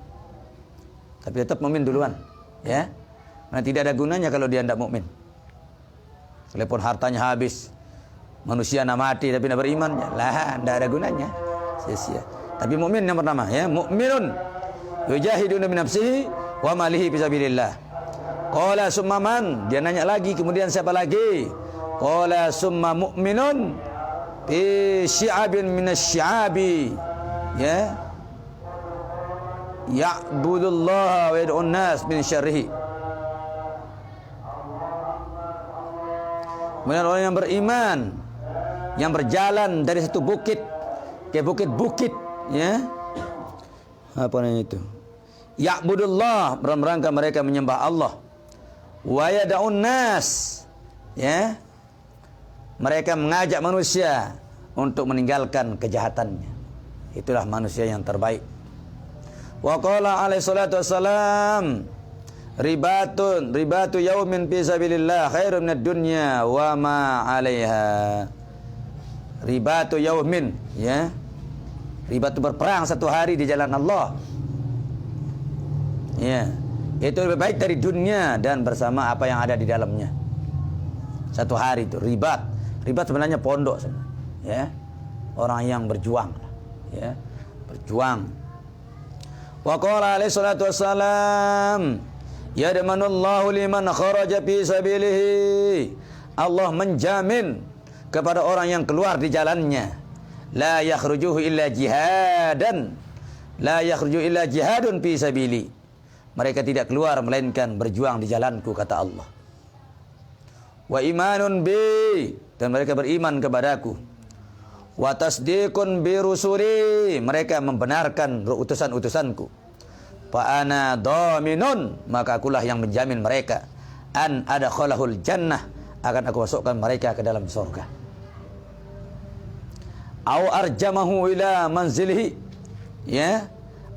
Tapi tetap mukmin duluan, ya. Karena tidak ada gunanya kalau dia tidak mukmin. Walaupun hartanya habis, manusia nak mati tapi tidak beriman, lah tidak ada gunanya, sia-sia. Tapi mukmin yang pertama, ya, mukminun yujahiduna min nafsihi wa malihi fi sabilillah. Qala summa man? Dia nanya lagi, kemudian siapa lagi? Qala summa mu'minun fi syi'abin minasy-syi'abi, ya, ya'budullaha wa yad'un nas min syarrihi. Kemudian orang yang beriman yang berjalan dari satu bukit ke bukit-bukit, ya. Apa namanya itu? Ya'budullah, dalam rangka mereka menyembah Allah. Wa yad'un nas, ya. Mereka mengajak manusia untuk meninggalkan kejahatannya. Itulah manusia yang terbaik. Wa qala alaihi salatu wassalam, ribatu yaumin fi sabilillah khairum minad dunya wa ma 'alaiha. Ribatu yaumin, ya. Ribatu berperang satu hari di jalan Allah. Ya. Itu lebih baik dari dunia dan bersama apa yang ada di dalamnya. Satu hari itu ribat. Ribat sebenarnya pondok sebenarnya, ya. Orang yang berjuang, ya. Berjuang. Wa qala alaihi salatu wassalam, yadmanullahu liman kharaja fi sabilihi. Allah menjamin kepada orang yang keluar di jalannya. La yakhrujuhu illa jihadan. La yakhruju illa jihadun fi sabili. Mereka tidak keluar melainkan berjuang di jalanku, kata Allah. Wa imanun bi, dan mereka beriman kepadaku. Wa tasdiqun bi rusuli, mereka membenarkan utusan-utusanku. Fa ana dhaminun, maka akulah yang menjamin mereka. An adkhalahul jannah, akan aku masukkan mereka ke dalam surga. Au arjamahu ila manzilihi, ya,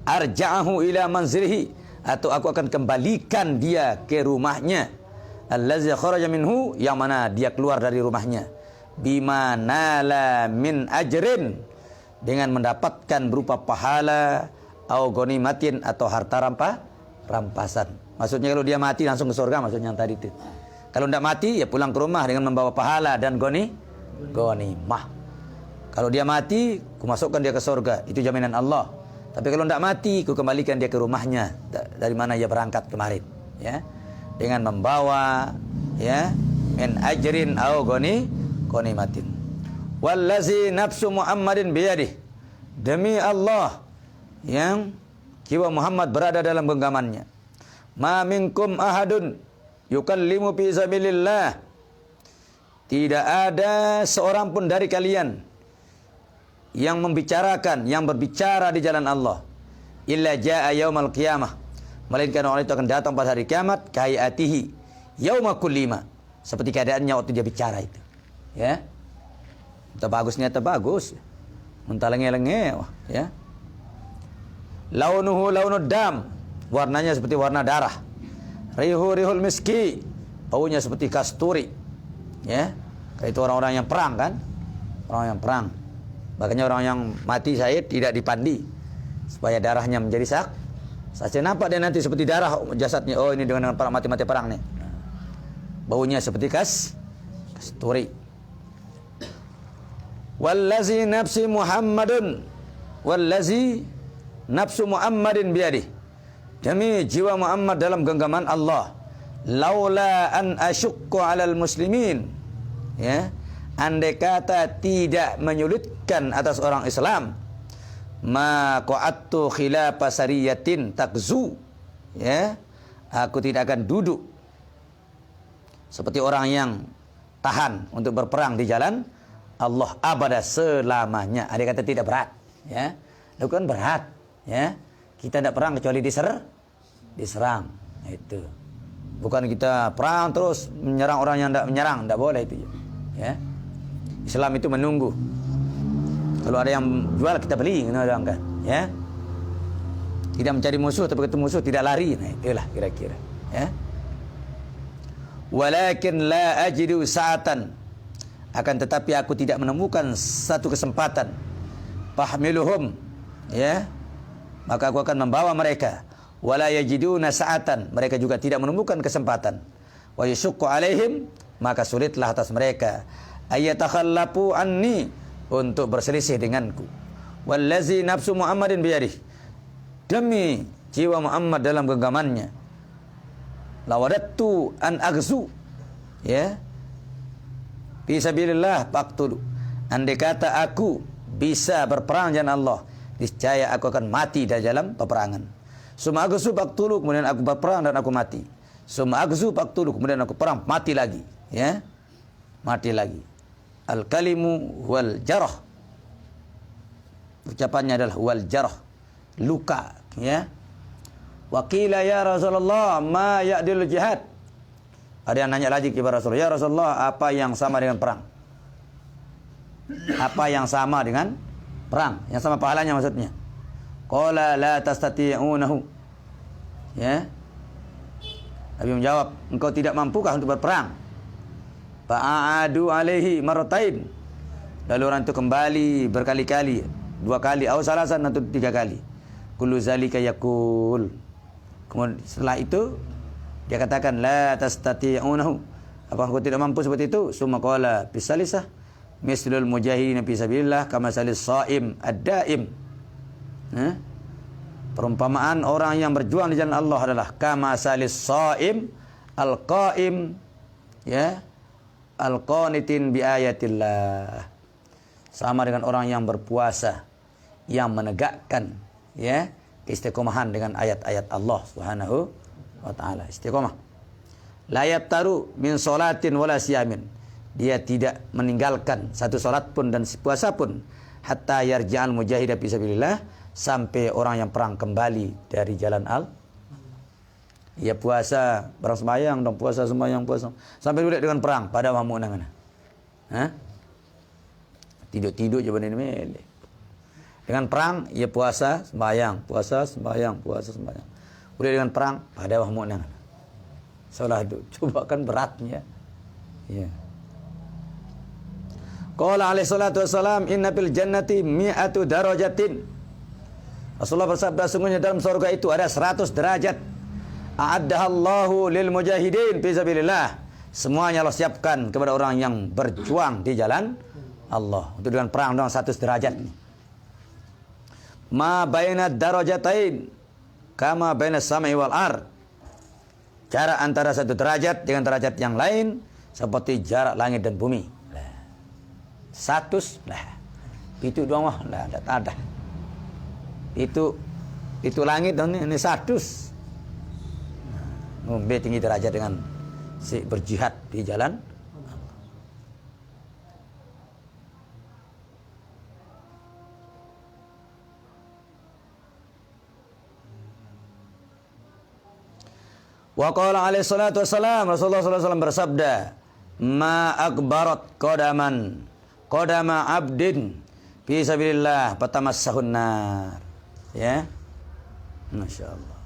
arja'ahu ila manzilihi, atau aku akan kembalikan dia ke rumahnya. Allazi kharaja minhu, yang mana dia keluar dari rumahnya. Bima nala min ajrin, dengan mendapatkan berupa pahala, au ghanimatin, atau harta rampasan. Maksudnya kalau dia mati langsung ke surga, maksudnya yang tadi itu. Kalau tidak mati ya pulang ke rumah dengan membawa pahala dan ghanimah. Kalau dia mati, ku masukkan dia ke surga, itu jaminan Allah. Tapi kalau tidak mati, ku kembalikan dia ke rumahnya dari mana ia berangkat kemarin, ya. Dengan membawa, ya, min ajrin au ghanimatin. Wallazi nafsu Muhammadin biyadih, demi Allah yang jiwa Muhammad berada dalam genggamannya. Ma minkum ahadun yukallimu fi sabilillah, tidak ada seorang pun dari kalian yang membicarakan, yang berbicara di jalan Allah, illa jaa yaumal qiyamah, melainkan orang itu akan datang pada hari kiamat, kayatihi yauma kullima, seperti keadaannya waktu dia bicara itu, ya. Terbagus, mentalenge-lenge, ya. Launuhu launud dam, warnanya seperti warna darah. Rihul miski, baunya seperti kasturi, ya. Itu orang-orang yang perang kan, orang yang perang. Makanya orang yang mati syahid tidak dipandi supaya darahnya menjadi saksi nampak dia nanti seperti darah jasadnya. Oh, ini dengan para mati-mati perang nih. Baunya seperti Asturi. Wallazi nafsi Muhammadun, wallazi nafsu Muhammadin biyadih, demi jiwa Muhammad dalam genggaman Allah, laula an asyukku alal muslimin, ya, andai kata tidak menyulitkan atas orang Islam, ma qa'attu khilafa sariyatin takzu, ya, aku tidak akan duduk seperti orang yang tahan untuk berperang di jalan Allah abada selamanya. Ada kata tidak berat, ya. Itu kan berat, ya. Kita tidak perang kecuali diserang. Itu. Bukan kita perang terus menyerang orang yang tidak menyerang, tidak boleh itu, ya. Islam itu menunggu. Kalau ada yang jual kita beli, kan, ya. Tidak mencari musuh, tapi ketemu musuh tidak lari. Nah, itulah kira-kira, ya. Walakin la ajidu sa'atan, akan tetapi aku tidak menemukan satu kesempatan, fahmiluhum, ya, maka aku akan membawa mereka, wala yajiduna sa'atan, mereka juga tidak menemukan kesempatan, wa yashukku alaihim, maka sulitlah atas mereka, ayatakhallafu anni, untuk berselisih denganku, wallazi nafsu Muhammadin biyadih, demi jiwa Muhammad dalam genggamannya, lawadattu an aghzu, ya, fisabilillah faqtulu, andai kata aku bisa berperang jalan Allah, niscaya aku akan mati di dalam peperangan. Summa aghzu faqtulu, kemudian aku berperang dan aku mati. Summa aghzu faqtulu, kemudian aku perang, mati lagi, ya. Mati lagi. Al kalimu wal jarah. Ucapannya adalah wal jarah, luka, ya. Wa qila ya Rasulullah ma ya'dil jihad. Ada yang nanya lagi kepada Rasulullah, ya Rasulullah, apa yang sama dengan perang? Apa yang sama dengan perang? Yang sama pahalanya maksudnya. Qala la tastati'unahu. Ya. Nabi menjawab, engkau tidak mampukah untuk berperang? Fa'adu alaihi marratain. Lalu orang itu kembali berkali-kali, 2 kali, aw salasan atau 3 kali. Kullu zalika yaqul. Kemudian setelah itu dia katakan la tastati'unahu, apakah kau tidak mampu seperti itu? Summa qala bisalisah mislul mujahidin fi sabilillah kama salis shaim ad-daim. Perumpamaan orang yang berjuang di jalan Allah adalah kama salis shaim al-qaim, ya, al-qanitin bi ayatillah, sama dengan orang yang berpuasa yang menegakkan, ya, istiqomahan dengan ayat-ayat Allah Subhanahu wa ta'ala. Istiqomah. La yabtaru min sholatin wala siyamin, dia tidak meninggalkan satu salat pun dan puasa pun, hatta yarja'al mujahidah fi sabilillah, sampai orang yang perang kembali dari jalan ya puasa, perang sembahyang dan puasa sembahyang puasa, sampai boleh dengan perang pada mahmud mana. Tidur-tidur je benda ni melek. Dengan perang ya puasa sembahyang, puasa sembahyang, puasa sembahyang. Boleh dengan perang pada mahmud mana. Salah itu. Coba kan beratnya. Ya. Qala alaihi salatu wassalam inna fil jannati mi'atu darajatin. Rasulullah bersabda, sungguhnya dalam surga itu ada 100 derajat. A'addahallahu lil mujahidin fi sabilillah. Semuanya Allah siapkan kepada orang yang berjuang di jalan Allah. Untuk dengan perang dengan 100 derajat. Ma baina darajatain kama baina samai wal ar. Jarak antara satu derajat dengan derajat yang lain seperti jarak langit dan bumi. 100 lah. Itu doang lah, tak ada. Itu langit dan ini 100. Lebih tinggi derajat dengan si berjihad di jalan. Wa qala alaihi salatu wassalam, Rasulullah sallallahu alaihi wasallam bersabda, ma akbarat qadama abdin fi sabilillah fatamassahun nar. Ya. Masyaallah.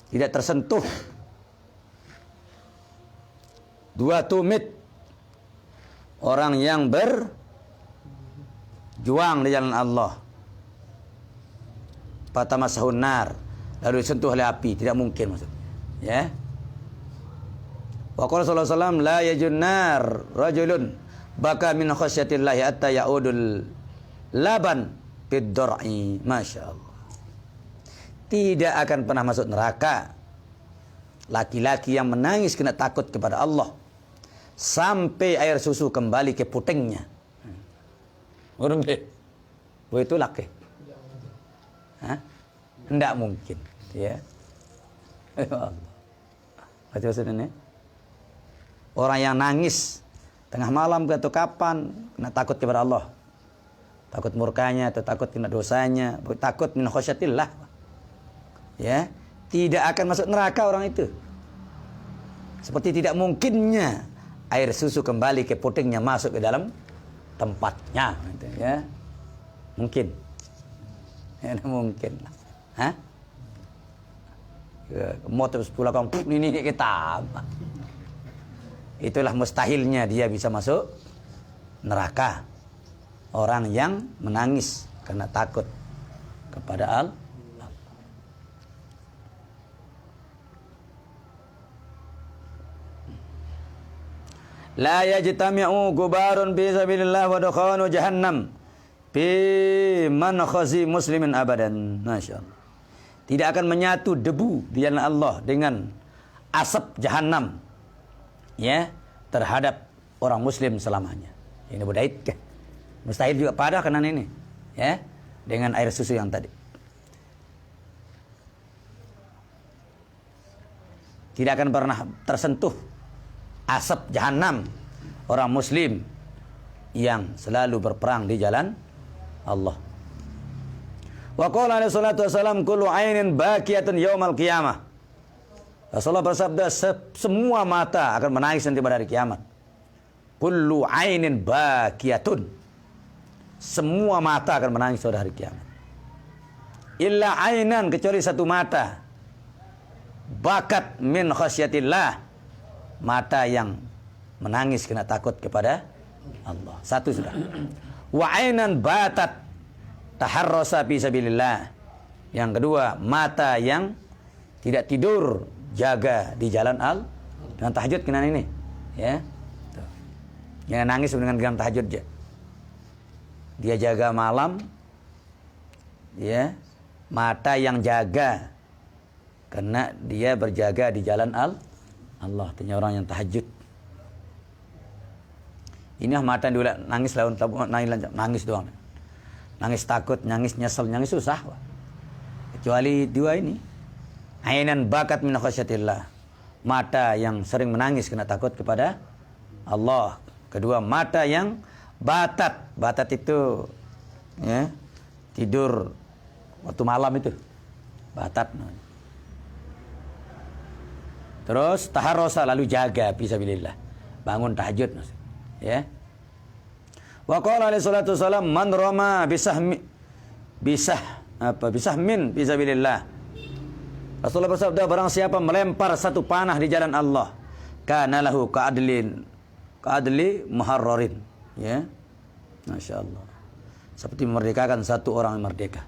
Tidak tersentuh 2 tumit orang yang berjuang di jalan Allah. Fatamassahun nar, lalu disentuh oleh api, tidak mungkin maksudnya, ya. Wa qala sallallahu alaihi wasallam la yajunnar rajulun baka min khasyatillahi hatta yaudul laban fid dar'i. Masyaallah. Tidak akan pernah masuk neraka laki-laki yang menangis kena takut kepada Allah sampai air susu kembali ke putingnya. Urung deh. Itu laki. Hah? Tidak mungkin, ya. Allah. Baca maksudnya. Orang yang nangis tengah malam atau kapan kena takut kepada Allah. Takut murkanya atau takut kena dosanya, takut min khasyatillah. Ya, tidak akan masuk neraka orang itu. Seperti tidak mungkinnya air susu kembali ke putingnya masuk ke dalam tempatnya, gitu, ya. Mungkin. Ya, mungkin. Hah? Motor 10 kong ini kita. Itulah mustahilnya dia bisa masuk neraka. Orang yang menangis karena takut kepada Allah. La yajtami'u gubarun fi sabilillah wa dukhanu jahannam fi man khazi muslimin abadan. Masyaallah. Tidak akan menyatu debu di jalan Allah dengan asap jahanam, ya, terhadap orang muslim selamanya. Ini budait ke? Mustahil juga pada kanan ini, ya, dengan air susu yang tadi. Tidak akan pernah tersentuh asap jahanam orang muslim yang selalu berperang di jalan Allah. Wa qala alaihi salatu wasalam kullu ainin baqiyatun yaumal qiyamah. Rasulullah bersabda semua mata akan menangis nanti pada hari kiamat. Kullu ainin baqiyatun. Semua mata akan menangis pada hari kiamat. Illa ainan, kecuali satu mata. Bakat min khasyatillah. Mata yang menangis kena takut kepada Allah. Satu sudah. Wa ainan batat taharrasa fi sabilillah. Yang kedua, mata yang tidak tidur jaga di jalan dengan tahajud kena ini, ya. Tuh. Jangan nangis dengan tahajud aja. Dia jaga malam, ya. Mata yang jaga karena dia berjaga di jalan Allah, artinya orang yang tahajud. Inilah mata yang nangis lawan nangis doang. Nangis takut, nangis nyesel, nangis susah. Kecuali dua ini. Ainan bakat min khasyatillah. Mata yang sering menangis kena takut kepada Allah. Kedua, mata yang batat. Batat itu, ya, tidur waktu malam itu. Batat. Terus taharrosa, lalu jaga fisabilillah. Bangun tahajud, ya. Wa qala alaihi salatu wasalam man rama bisahmin fisabilillah. Rasulullah bersabda, barang siapa melempar satu panah di jalan Allah, kana lahu ka'adli muharrarin, ya. Masyaallah. Seperti memerdekakan satu orang yang merdeka.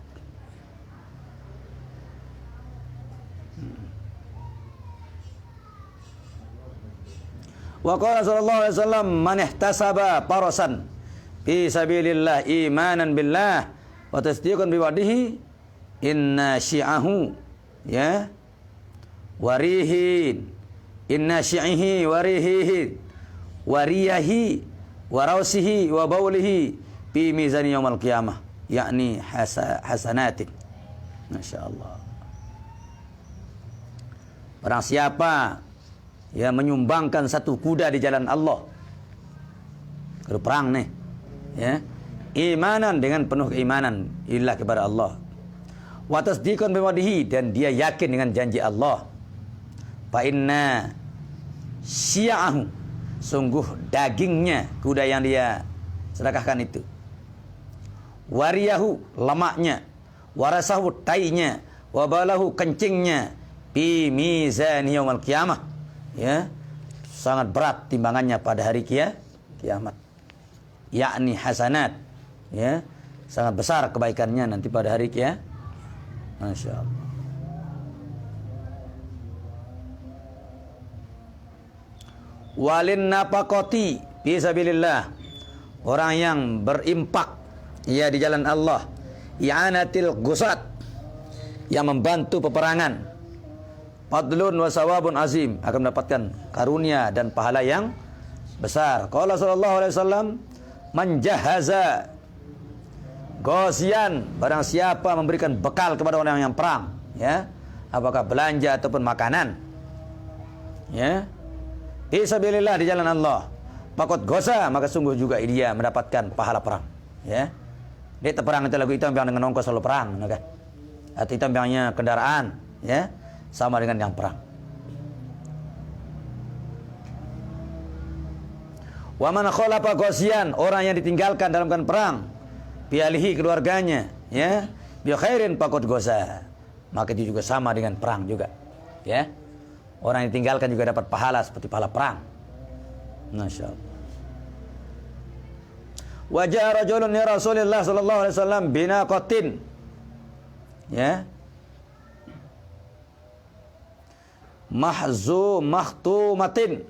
Wa qala sallallahu alaihi wasallam man ihtasaba farasan fi sabilillah imanan billah wa tasdiqan bi wa'dihi inna syi'ahu, ya, warihin, inna syi'ihi warihihi wariyahi warausihi wa baulihi fi mizani yaumil qiyamah, yakni hasanatin. Masyaallah. Barang siapa ya menyumbangkan satu kuda di jalan Allah, perang nih, ya, imanan, dengan penuh keimanan ilah kepada Allah, wa tasdiqan biwa'dihi, dan dia yakin dengan janji Allah, fa inna syi'ahu, sungguh dagingnya kuda yang dia sedekahkan itu, wariyahu, lemaknya, warasahu, tainya, wabalahu, kencingnya, fi mizani yaumil qiyamah, ya, sangat berat timbangannya pada hari kiamat, yakni hasanat, ya, sangat besar kebaikannya nanti pada hari kiamat. Masya Allah. walin napakoti fisabilillah, orang yang berimpak ya di jalan Allah, i'anatil gusat, yang membantu peperangan, fadlun wa sawabun azim, akan mendapatkan karunia dan pahala yang besar. Qala sallallahu alaihi wasallam, man jahaza ghazian, barang siapa memberikan bekal kepada orang yang perang, ya, apakah belanja ataupun makanan, ya, fisabilillah, di jalan Allah, pakot gosa, maka sungguh juga dia mendapatkan pahala perang, ya. Dia terperang itu lagu hitam yang dengan ongkos selalu perang, kan? Atau hitam yangnya kendaraan, ya, sama dengan yang perang. Wa man khalafa ghasiyan, orang yang ditinggalkan dalam keadaan perang, bialihi, keluarganya, ya, bi khairin pakot gosa, maka itu juga sama dengan perang juga, ya. Orang yang ditinggalkan juga dapat pahala seperti pahala perang. Masya Allah. Wajah rajulun ya Rasulullah sallallahu alaihi wasallam binaqatin, ya, mahtumatin.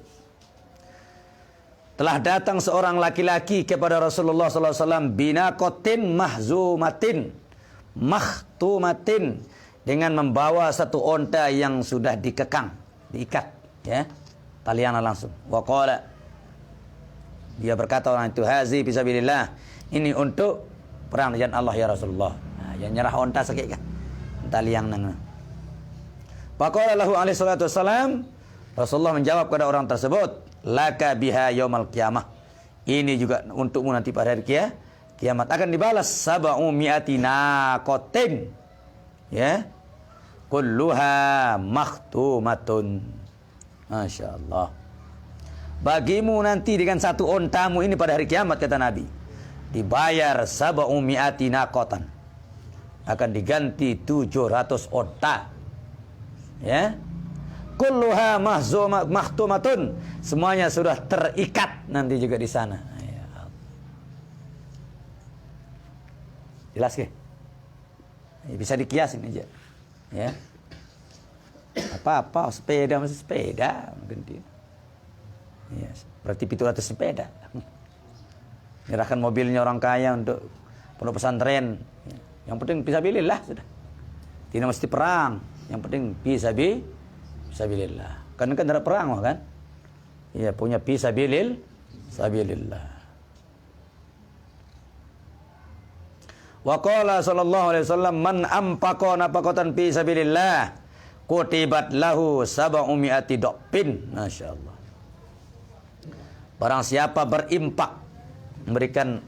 Telah datang seorang laki-laki kepada Rasulullah sallallahu alaihi wasallam binaqatin mahzumatin, mahtumatin, dengan membawa satu onta yang sudah dikekang, diikat, ya, talian langsung. Wa qala, dia berkata orang itu, hazi fisabilillah, ini untuk perang di jalan Allah ya Rasulullah. Nah, yang nyerah onta sakit kan, taliang nang. Faqala lahu alaihi salatu wassalam, Rasulullah menjawab kepada orang tersebut, laka biha yaumal qiyamah, ini juga untukmu nanti pada hari kiamat, akan dibalas sab'u mi'ati naqatin, ya, kulluha makhtumatun. Masya Allah. Bagimu nanti dengan satu ontamu ini pada hari kiamat, kata Nabi, dibayar sab'u mi'ati naqatan, akan diganti 700 onta, ya. Kulluha mahtumatun, semuanya sudah terikat nanti juga di sana. Ya. Jelas ke? Ya, bisa dikiasin aja, ya. Apa sepeda masih sepeda ganti. Ya, berarti 700 sepeda. Nyerahkan mobilnya orang kaya untuk pondok pesantren. Yang penting fisabilillah sudah. Tidak mesti perang. Yang penting fisabilillah. Kan ada perang kan? Iya, punya fisabilillah. Wa qala sallallahu alaihi wasallam, man ampaqa nafaqatan fisabilillah kutibat lahu sab'u mi'ati daqbin. Masyaallah. Barang siapa berimpak, memberikan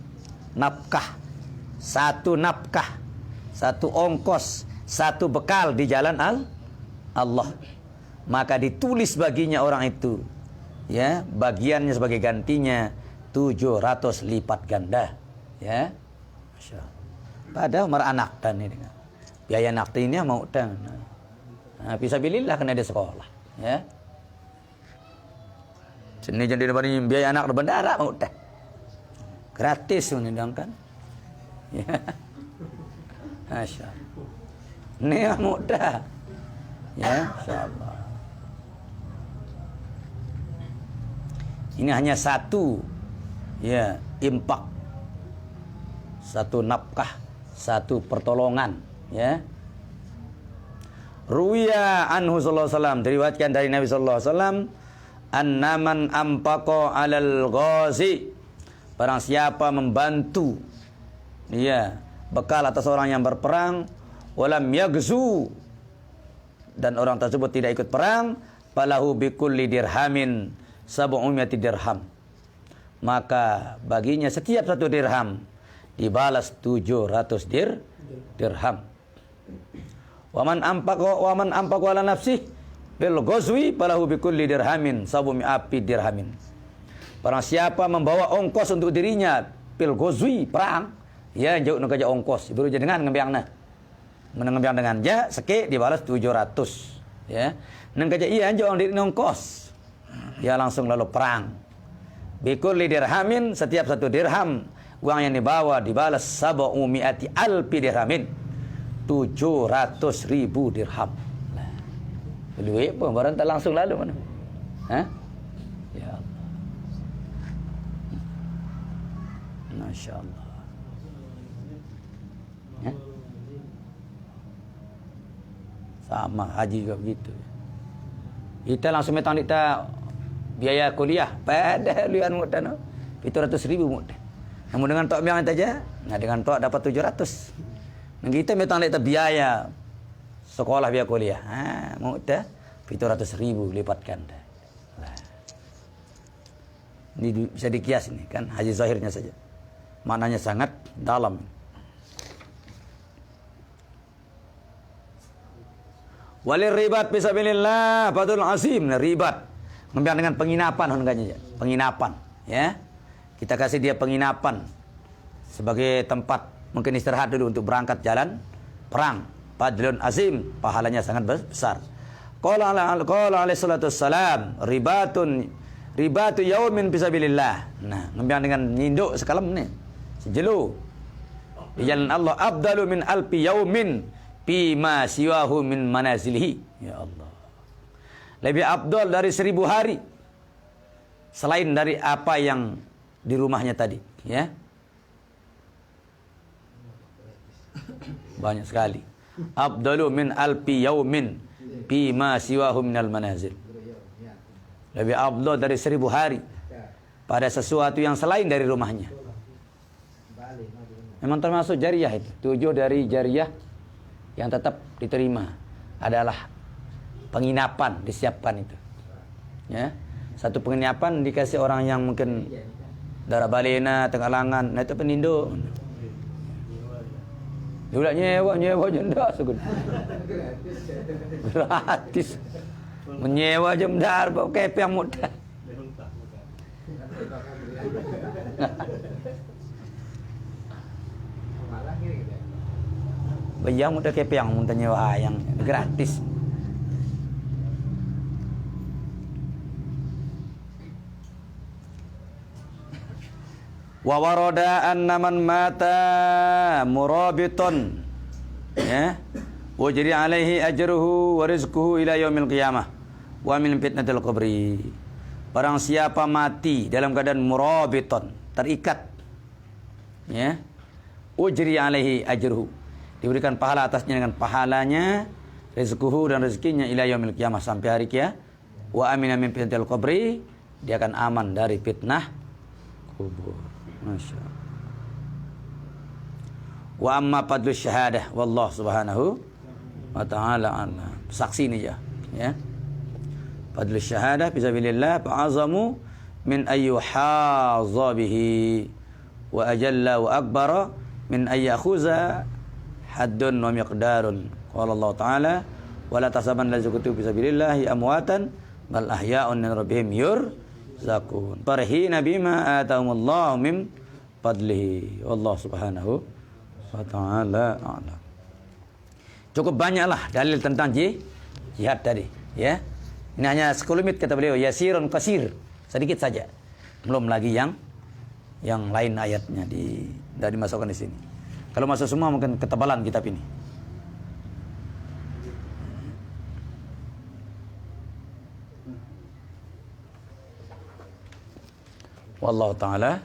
nafkah, satu ongkos, satu bekal di jalan Allah, maka ditulis baginya orang itu, ya, bagiannya sebagai gantinya 700 lipat ganda, ya. Masya Allah. Padahal meranak dan ini, biaya naktinya mau dan, nah, fisabilillah kena di sekolah, ya. Sini jadi dibanding biaya anak di bandara mau dah. Gratis menindangkan. Ya. Masya Allah. Ini mudah. Ya, insyaallah. Ini hanya satu, ya, impak, satu nafkah, satu pertolongan, ya. Ruwiya anhu sallallahu alaihi wasallam, diriwayatkan dari Nabi sallallahu alaihi wasallam, annaman ampaqo alal ghazi, barang siapa membantu, ya, bekal atas orang yang berperang, walam yagzu, dan orang tersebut tidak ikut perang, falahu bikulli dirhamin sab'umiyati dirham, maka baginya setiap satu dirham dibalas 700 dirham. Waman ampaqo ala nafsih bil ghazwi falahu bikulli dirhamin sab'umi'ati dirhamin. Barang siapa membawa ongkos untuk dirinya bil ghazwi, perang, ya, jauh nak aja ongkos itu dengan ngembiangna, mengembiang dengan ja seke dibalas 700, ya. Nang kaja iya anjo diri ongkos, dia langsung lalu perang. Bikulli dirhamin, setiap satu dirham uang yang dibawa dibalas sab'umi'ati alfi dirhamin, 700.000 dirham. Duit pun barang tak langsung lalu mana? Hah? Ya Allah. Masya Allah. Ya? Sama haji juga begitu. Kita langsung metang kita biaya kuliah pada lian mudah 700.000 mudah. Namun dengan tok biang saja, nah dengan tok dapat 700. Nah kita metang kita biaya sekolah biaya kuliah. Mudah 700.000 lipatkan. Nah. Ini bisa dikias ini kan haji zahirnya saja. Maknanya sangat dalam. Walir ribat fisabilillah fadlun azim. Nah, ribat ngembiang dengan penginapan harganya. Penginapan, ya. Kita kasih dia penginapan sebagai tempat mungkin istirahat dulu untuk berangkat jalan perang. Fadlun azim, pahalanya sangat besar. Qala alaihi salatu wassalam, ribatu yaumin fisabilillah. Nah, ngembiang dengan nyinduk sekalam ni. Sejelu. Di jalan Allah afdalu min alfi yaumin bima siwahu min manazilihi. Ya Allah. Lebih afdal dari 1000 hari selain dari apa yang di rumahnya tadi, ya. Banyak sekali. Afdalu min alfi yaumin bima siwahu minal manazil. Lebih afdal dari 1000 hari pada sesuatu yang selain dari rumahnya. Memang termasuk jariyah itu. 7 dari jariyah yang tetap diterima adalah penginapan disiapkan itu. Ya. Satu penginapan dikasih orang yang mungkin darah balena, Tenggalangan, nah itu peninduk. Dia nyewa jenda segun. Gratis. Menyewa jemdar pakai yang mudah. Bayang mudah kepiang muntah nyewa yang gratis. Wa warada anna man mata murabiton, ya, wajri alaihi ajruhu wa rizquhu ila yaumil qiyamah wa min fitnatil qabri. Barang siapa mati dalam keadaan murabiton, terikat, ya, ujri alaihi ajruhu, diberikan pahala atasnya dengan pahalanya, rizquhu dan rezekinya ila yaumil qiyamah sampai hari kiamat, wa amina min fitnatil qabri, dia akan aman dari fitnah kubur. Masya Allah. Wa amma fadlu syahadah wallahu subhanahu wa ta'ala alam. Saksi ni je, ya. Fadlu syahadah fisabilillah fa'azamu min ayyuhaza bihi wa ajalla wa akbara min ayyakhuza haddun wa miqdarun. Qala Allah ta'ala wa la tasaban la zakutu fisabilillahi amwatan bal ahya'un min rabbihim yurzaqun. Farhina bima atahumullahu min fadlihi. Allah subhanahu wa ta'ala a'lam. Cukup banyaklah dalil tentang jihad tadi, ya. Ini hanya sekelumit kata beliau, yasirun qasir, sedikit saja. Belum lagi yang lain ayatnya dari masukkan di sini. Kalau masuk semua mungkin ketebalan kitab ini. Wallahu ta'ala